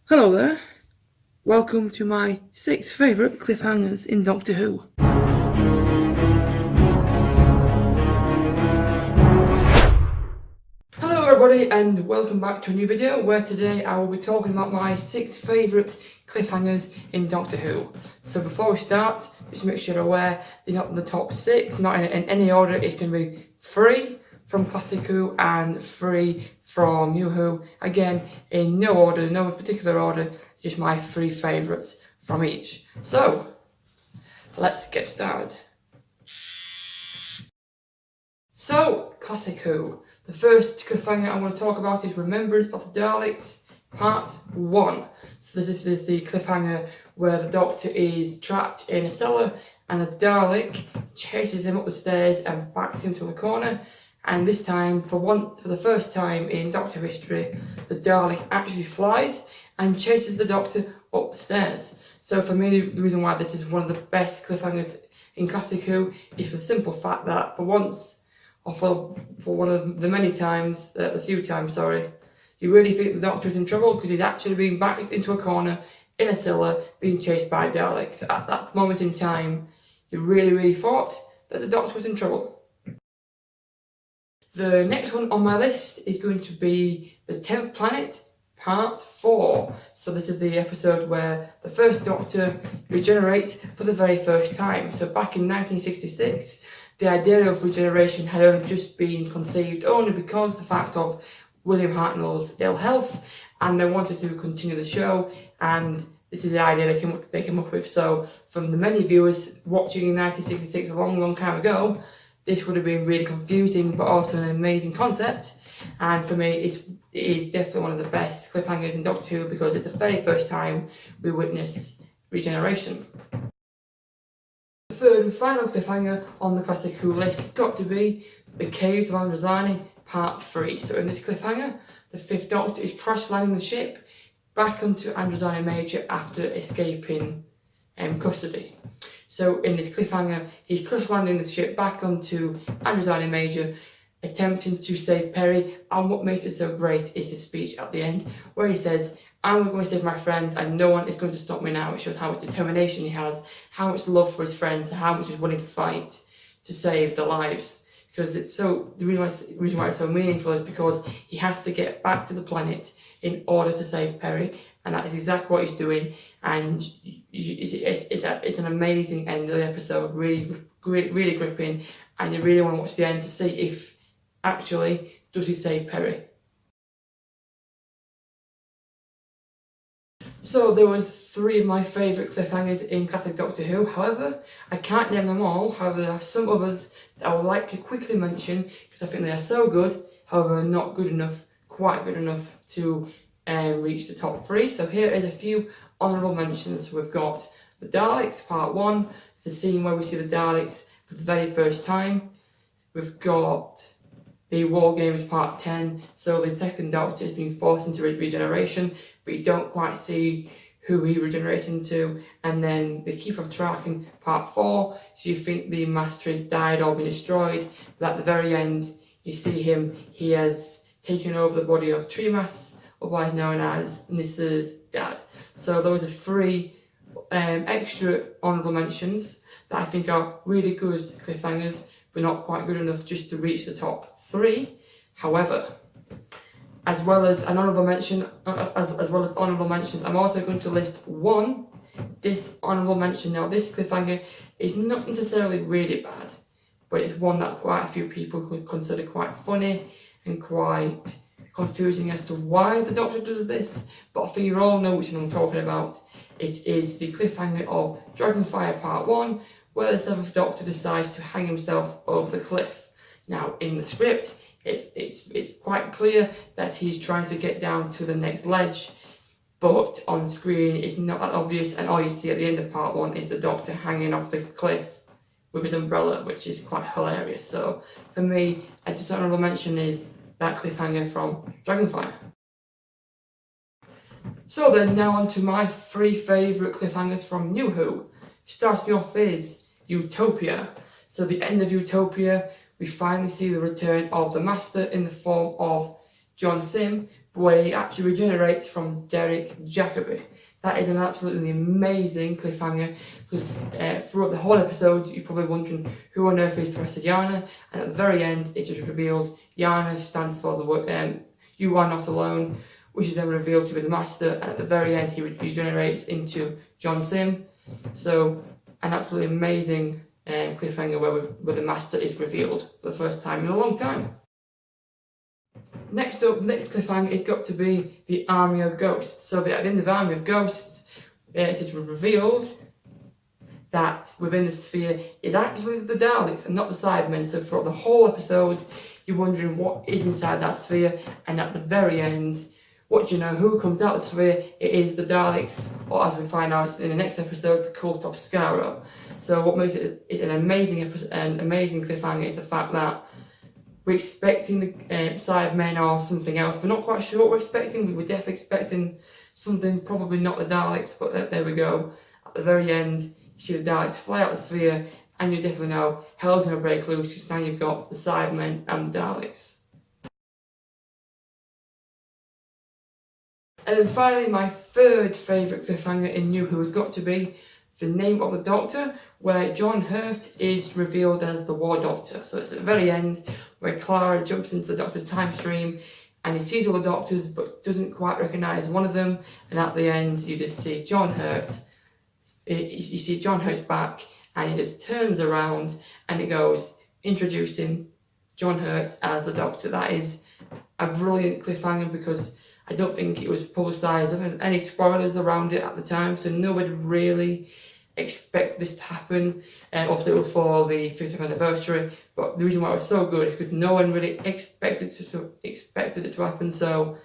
Hello there, welcome to my 6 favourite cliffhangers in Doctor Who. Hello everybody and welcome back to a new video where today I will be talking about my 6 favourite cliffhangers in Doctor Who. So before we start, just make sure you're aware these are not the top 6, not in any order. It's going to be 3 from Classic Who and 3 from New Who. Again, in no order, no particular order, just my 3 favourites from each. So, let's get started. So, Classic Who. The first cliffhanger I want to talk about is Remembrance of the Daleks, Part 1. So this is the cliffhanger where the Doctor is trapped in a cellar and a Dalek chases him up the stairs and backs him to the corner. And this time, for the first time in Doctor history, the Dalek actually flies and chases the Doctor up the stairs. So for me, the reason why this is one of the best cliffhangers in Classic Who is for the simple fact that for once, or for one of the many times, the few times, sorry, you really think the Doctor is in trouble because he's actually being backed into a corner in a cellar being chased by Daleks. So at that moment in time, you really thought that the Doctor was in trouble. The next one on my list is going to be The 10th Planet, Part 4. So this is the episode where the first Doctor regenerates for the very first time. So back in 1966, the idea of regeneration had only just been conceived only because the fact of William Hartnell's ill health, and they wanted to continue the show, and this is the idea they came up with. So from the many viewers watching in 1966, a long time ago, this would have been really confusing, but also an amazing concept. And for me, it is definitely one of the best cliffhangers in Doctor Who because it's the very first time we witness regeneration. The third and final cliffhanger on the Classic Who list has got to be The Caves of Androzani, Part 3. So in this cliffhanger, the 5th Doctor is crash landing the ship back onto Androzani Major after escaping custody. So in this cliffhanger, he's crash landing the ship back onto Androzani Major, attempting to save Perry, and what makes it so great is his speech at the end, where he says, "I'm going to save my friend and no one is going to stop me now." It shows how much determination he has, how much love for his friends, how much he's willing to fight to save their lives. Because it's so, the reason why it's so meaningful is because he has to get back to the planet in order to save Perry, and that is exactly what he's doing. And it's an amazing end of the episode, really gripping, and you really want to watch the end to see if actually does he save Perry. So there were 3 of my favourite cliffhangers in Classic Doctor Who. However, I can't name them all. However, there are some others that I would like to quickly mention because I think they are so good, however not good enough, quite good enough to reach the top 3. So here is a few honourable mentions. We've got the Daleks, Part 1. It's a scene where we see the Daleks for the very first time. We've got the War Games, Part 10. So the second Doctor is being forced into regeneration, but you don't quite see who he regenerates into. And then the Keeper of Traken, Part 4. So you think the Master has died or been destroyed, but at the very end you see him, he has taken over the body of Tremas, otherwise known as Nissa's dad. So those are 3 extra honourable mentions that I think are really good cliffhangers, but not quite good enough just to reach the top 3. However, as well as honourable mentions, I'm also going to list 1 dishonourable mention. Now, this cliffhanger is not necessarily really bad, but it's one that quite a few people could consider quite funny and quite confusing as to why the Doctor does this. But I think you all know which one I'm talking about. It is the cliffhanger of Dragonfire Part 1, where the 7th Doctor decides to hang himself over the cliff. Now, in the script, it's quite clear that he's trying to get down to the next ledge, but on screen it's not that obvious, and all you see at the end of Part 1 is the Doctor hanging off the cliff with his umbrella, which is quite hilarious. So for me, a dishonourable mention is that cliffhanger from Dragonfire. So then, now on to my 3 favourite cliffhangers from New Who. Starting off is Utopia. So the end of Utopia, we finally see the return of the Master in the form of John Sim where he actually regenerates from Derek Jacobi. That is an absolutely amazing cliffhanger, because throughout the whole episode you're probably wondering who on earth is Professor Yana, and at the very end it's just revealed Yana stands for the You Are Not Alone, which is then revealed to be the Master, and at the very end he regenerates into John Sim. So an absolutely amazing cliffhanger where the Master is revealed for the first time in a long time. Next cliffhanger has got to be the Army of Ghosts. So at the end of the Army of Ghosts, it is revealed that within the sphere is actually the Daleks and not the Cybermen. So for the whole episode, you're wondering what is inside that sphere, and at the very end, what do you know? Who comes out of the sphere? It is the Daleks, or as we find out in the next episode, the Cult of Skaro. So what makes it an amazing cliffhanger is the fact that we're expecting the Cybermen or something else. We're not quite sure what we're expecting. We were definitely expecting something, probably not the Daleks, but there we go. At the very end, you see the Daleks fly out the sphere, and you definitely know hell's going to break loose, because now you've got the Cybermen and the Daleks. And then finally, my third favourite cliffhanger in New Who has got to be the Name of the Doctor, where John Hurt is revealed as the War Doctor. So it's at the very end where Clara jumps into the Doctor's time stream and he sees all the Doctors but doesn't quite recognise one of them, and at the end you just see John Hurt. You see John Hurt's back, and he just turns around and it goes, introducing John Hurt as the Doctor. That is a brilliant cliffhanger, because I don't think it was publicised. There wasn't any spoilers around it at the time, so nobody really expected this to happen. Obviously it was for the 50th anniversary, but the reason why it was so good is because no one really expected it to happen. So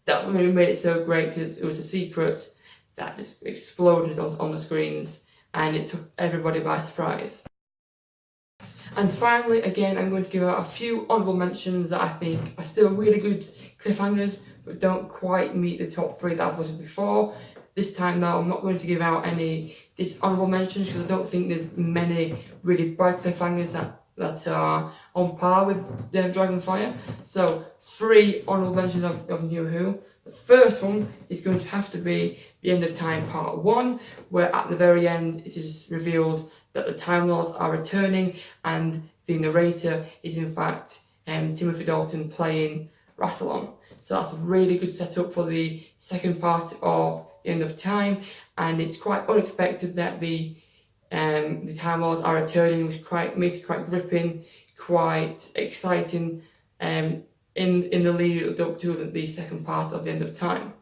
that really made it so great, because it was a secret that just exploded on the screens, and it took everybody by surprise. And finally, again, I'm going to give out a few honourable mentions that I think are still really good cliffhangers, but don't quite meet the top 3 that I've listed before. This time though, I'm not going to give out any dishonourable mentions, because I don't think there's many really bad cliffhangers that are on par with Dragonfire. So 3 honourable mentions of New Who. The first one is going to have to be the End of Time Part 1, where at the very end it is revealed that the Time Lords are returning, and the narrator is in fact Timothy Dalton playing Rassilon. So that's a really good setup for the second part of The End of Time, and it's quite unexpected that the Time Lords are returning, which makes it quite gripping, quite exciting in the lead up to the second part of The End of Time.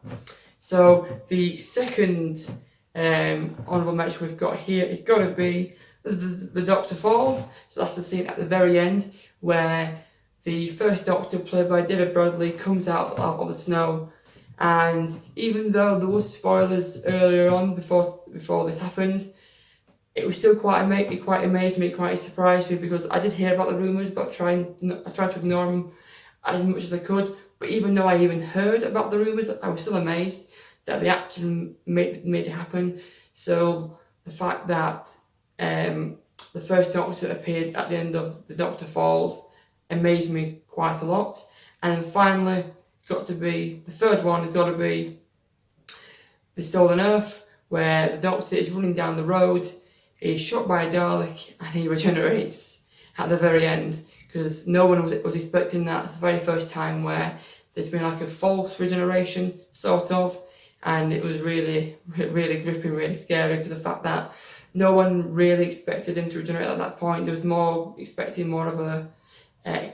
So the second honourable mention we've got here is got to be the Doctor Falls. So that's the scene at the very end where the first Doctor, played by David Bradley, comes out of the snow, and even though there was spoilers earlier on before this happened, it was still quite amazed me, quite surprised me, because I did hear about the rumours, but I tried to ignore them as much as I could. But even though I even heard about the rumours, I was still amazed that they actually made it happen. So the fact that the first Doctor appeared at the end of the Doctor Falls amazed me quite a lot. And then finally, got to be the third one has got to be the Stolen Earth, where the Doctor is running down the road, he's shot by a Dalek, and he regenerates at the very end, because no one was expecting that. It's the very first time where there's been like a false regeneration, sort of, and it was really gripping, really scary, because of the fact that no one really expected him to regenerate at that point. There was expecting more of a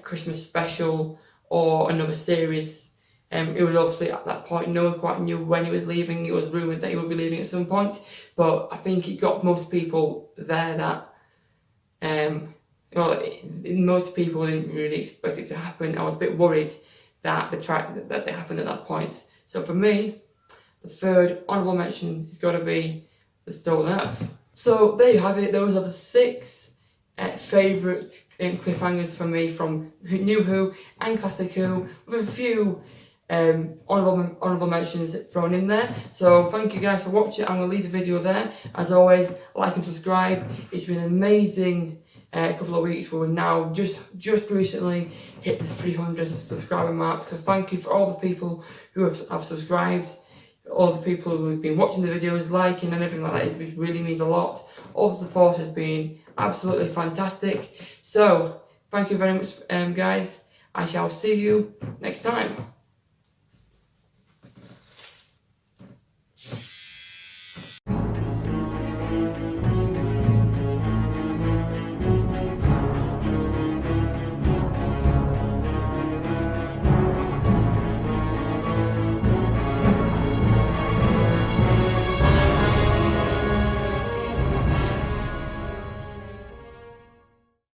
Christmas special or another series. It was obviously at that point no one quite knew when he was leaving. It was rumoured that he would be leaving at some point, but I think it got most people there that most people didn't really expect it to happen. I was a bit worried that they happened at that point. So for me, the third honourable mention has got to be the Stolen Earth. So there you have it. Those are the 6 favourite cliffhangers for me from New Who and Classic Who, with a few honourable mentions thrown in there. So thank you guys for watching. I'm going to leave the video there. As always, like and subscribe. It's been an amazing a couple of weeks. We're now just recently hit the 300 subscriber mark. So thank you for all the people who have subscribed, all the people who have been watching the videos, liking and everything like that. It really means a lot. All the support has been absolutely fantastic. So thank you very much, guys. I shall see you next time.